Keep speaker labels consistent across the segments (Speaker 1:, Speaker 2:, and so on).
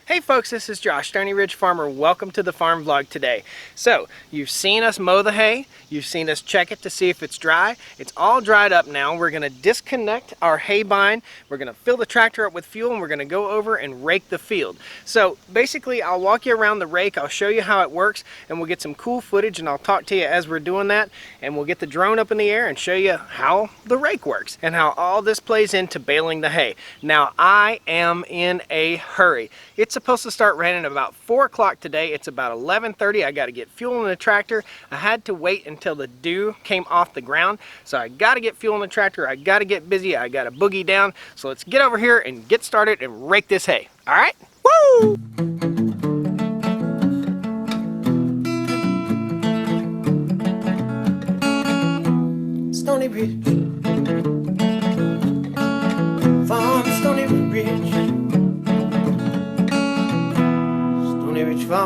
Speaker 1: Hey folks, this is Josh, Stoney Ridge Farmer. Welcome to the farm vlog today. So, you've seen us mow the hay, you've seen us check it to see if it's dry. It's all dried up now. We're gonna disconnect our hay bind, we're gonna fill the tractor up with fuel, and we're gonna go over and rake the field. So basically, I'll walk you around the rake, I'll show you how it works, and we'll get some cool footage, and I'll talk to you as we're doing that, and we'll get the drone up in the air and show you how the rake works, and how all this plays into baling the hay. Now, I am in a hurry. It's supposed to start raining about 4 o'clock today. It's about 11:30. I got to get fuel in the tractor. I had to wait until the dew came off the ground. So I got to get fuel in the tractor. I got to get busy. I got to boogie down. So let's get over here and get started and rake this hay. All right? Woo! Stoney Ridge. Farm Stoney Ridge. Woo!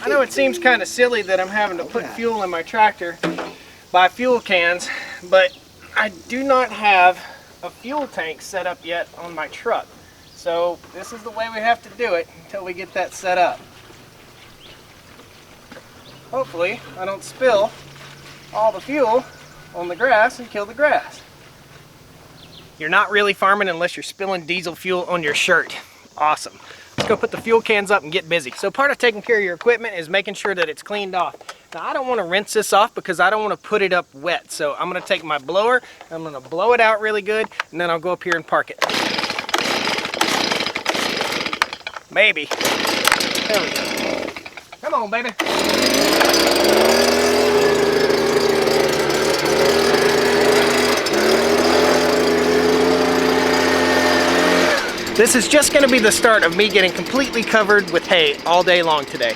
Speaker 1: I know it seems kind of silly that I'm having to put fuel in my tractor by fuel cans, but I do not have a fuel tank set up yet on my truck. So this is the way we have to do it until we get that set up. Hopefully I don't spill all the fuel on the grass and kill the grass. You're not really farming unless you're spilling diesel fuel on your shirt. Awesome. Let's go put the fuel cans up and get busy. So part of taking care of your equipment is making sure that it's cleaned off. Now I don't want to rinse this off because I don't want to put it up wet. So I'm going to take my blower, I'm going to blow it out really good, and then I'll go up here and park it. Maybe. There we go. Come on, baby. This is just going to be the start of me getting completely covered with hay all day long today.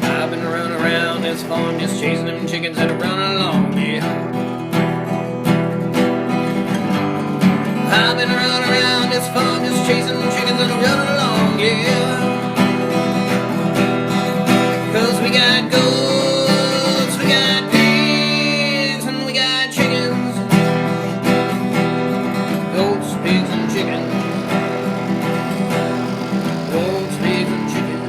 Speaker 2: I've been running around this farm just chasing them chickens that are running along, yeah. I've been running around this farm just chasing them chickens that are running along, yeah. 'Cause we got goats, we got pigs, and we got chickens. Goats, pigs, and chicken. Goats, pigs, and chicken.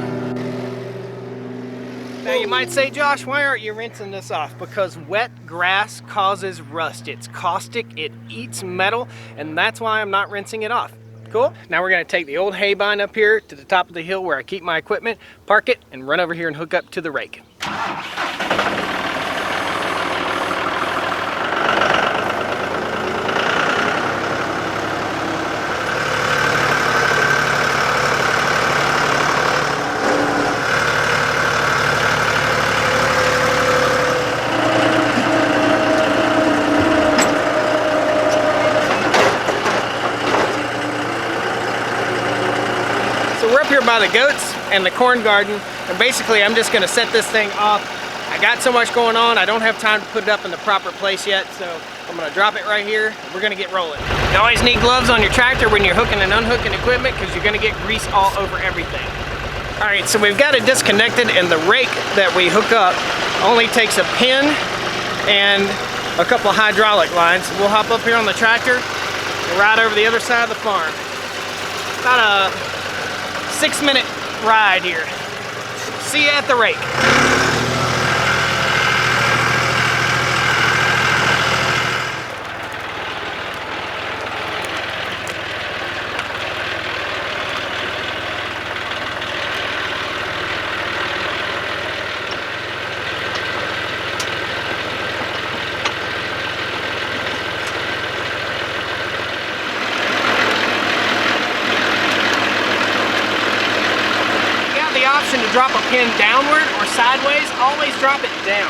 Speaker 1: Now you might say, Josh, why aren't you rinsing this off? Because wet grass causes rust. It's caustic, it eats metal, and that's why I'm not rinsing it off. Cool? Now we're going to take the old hay bind up here to the top of the hill where I keep my equipment, park it, and run over here and hook up to the rake. So we're up here by the goats and the corn garden, and basically I'm just gonna set this thing off. I got so much going on, I don't have time to put it up in the proper place yet, so I'm gonna drop it right here. We're gonna get rolling. You always need gloves on your tractor when you're hooking and unhooking equipment because you're gonna get grease all over everything. All right, so we've got it disconnected, and the rake that we hook up only takes a pin and a couple of hydraulic lines. We'll hop up here on the tractor and ride over the other side of the farm. About a 6-minute ride here. See you at the rake. Option to drop a pin downward or sideways, always drop it down.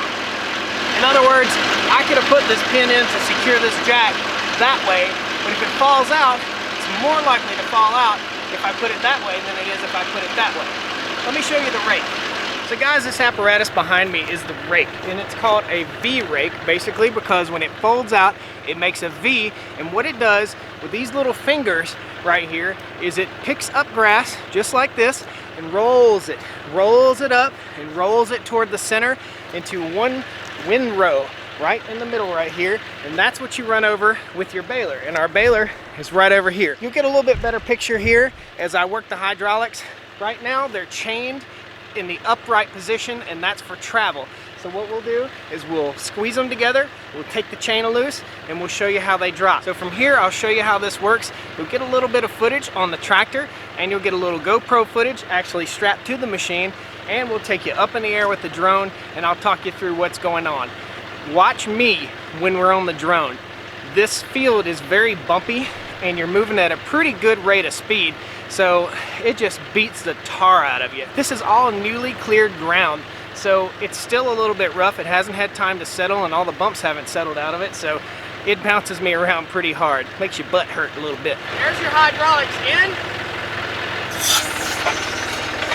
Speaker 1: In other words, I could have put this pin in to secure this jack that way, but if it falls out, it's more likely to fall out if I put it that way than it is if I put it that way. Let me show you the rake. So guys, this apparatus behind me is the rake, and it's called a V-Rake basically because when it folds out, it makes a V, and what it does with these little fingers right here is it picks up grass just like this and rolls it up and rolls it toward the center into one windrow right in the middle right here, and that's what you run over with your baler, and our baler is right over here. You'll get a little bit better picture here as I work the hydraulics. Right now they're chained in the upright position, and that's for travel. So what we'll do is we'll squeeze them together, we'll take the chain loose, and we'll show you how they drop. So from here, I'll show you how this works. You'll get a little bit of footage on the tractor, and you'll get a little GoPro footage actually strapped to the machine, and we'll take you up in the air with the drone, and I'll talk you through what's going on. Watch me when we're on the drone. This field is very bumpy, and you're moving at a pretty good rate of speed, so it just beats the tar out of you. This is all newly cleared ground, so it's still a little bit rough. It hasn't had time to settle, and all the bumps haven't settled out of it, so it bounces me around pretty hard. Makes your butt hurt a little bit. There's your hydraulics in.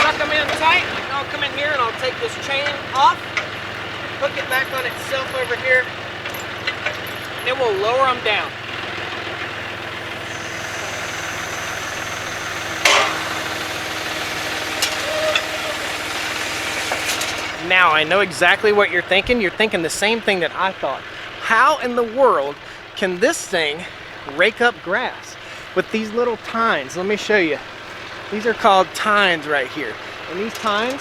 Speaker 1: Suck them in tight. I'll come in here and I'll take this chain off, hook it back on itself over here, and we'll lower them down. Now, I know exactly what you're thinking. You're thinking the same thing that I thought. How in the world can this thing rake up grass with these little tines? Let me show you. These are called tines right here. And these tines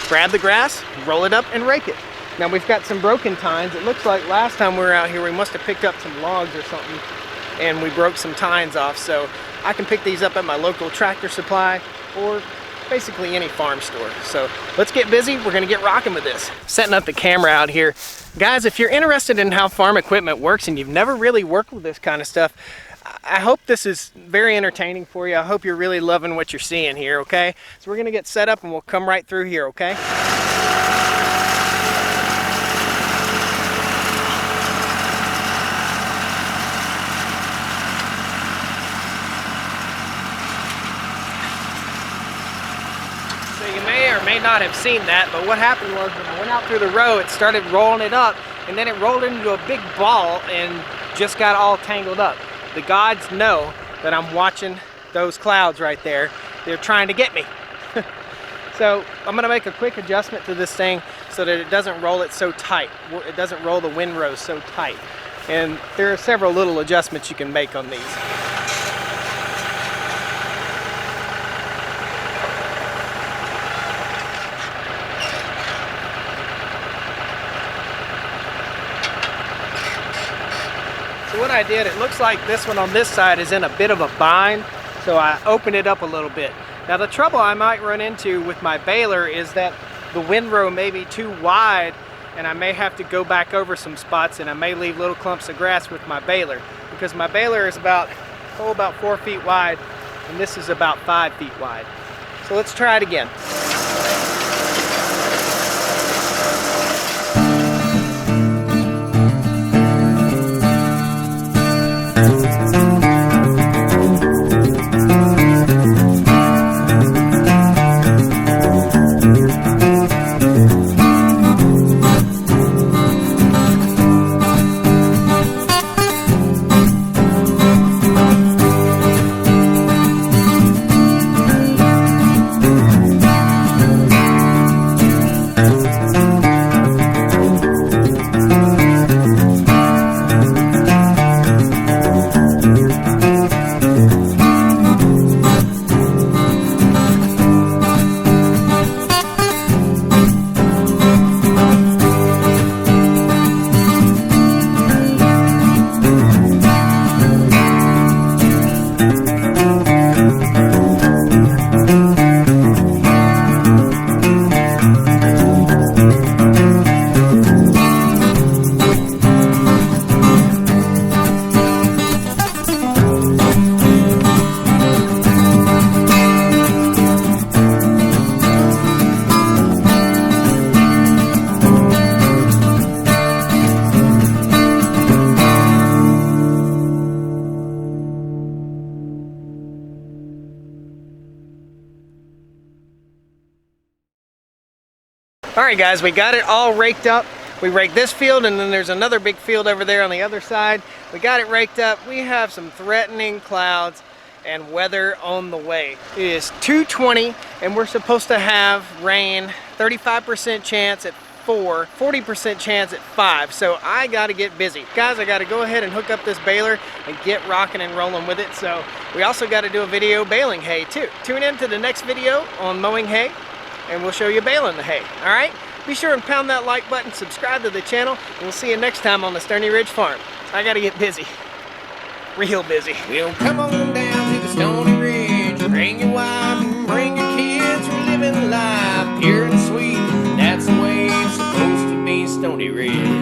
Speaker 1: grab the grass, roll it up, and rake it. Now, we've got some broken tines. It looks like last time we were out here, we must have picked up some logs or something, and we broke some tines off. So I can pick these up at my local Tractor Supply or basically any farm store. So let's get busy. We're gonna get rocking with this. Setting up the camera out here. Guys, if you're interested in how farm equipment works and you've never really worked with this kind of stuff, I hope this is very entertaining for you. I hope you're really loving what you're seeing here, okay? So we're gonna get set up and we'll come right through here, okay? May not have seen that, but what happened was when I went out through the row, it started rolling it up, and then it rolled into a big ball and just got all tangled up. The gods know that I'm watching those clouds right there. They're trying to get me. So I'm gonna make a quick adjustment to this thing so that it doesn't roll it so tight. It doesn't roll the windrows so tight. And there are several little adjustments you can make on these. What I did, it looks like this one on this side is in a bit of a bind, so I opened it up a little bit. Now the trouble I might run into with my baler is that the windrow may be too wide, and I may have to go back over some spots, and I may leave little clumps of grass with my baler, because my baler is about 4 feet wide, and this is about 5 feet wide. So let's try it again. Alright guys, we got it all raked up. We raked this field, and then there's another big field over there on the other side. We got it raked up. We have some threatening clouds and weather on the way. It is 2:20 and we're supposed to have rain, 35% chance at 4, 40% chance at 5. So I got to get busy. Guys, I got to go ahead and hook up this baler and get rocking and rolling with it. So we also got to do a video baling hay too. Tune in to the next video on mowing hay and we'll show you baling the hay. All right? Be sure and pound that like button, subscribe to the channel, and we'll see you next time on the Stoney Ridge Farm. I got to get busy. Real busy.
Speaker 2: Well, come on down to the Stoney Ridge. Bring your wife and bring your kids. We're living life pure and sweet. That's the way it's supposed to be, Stoney Ridge.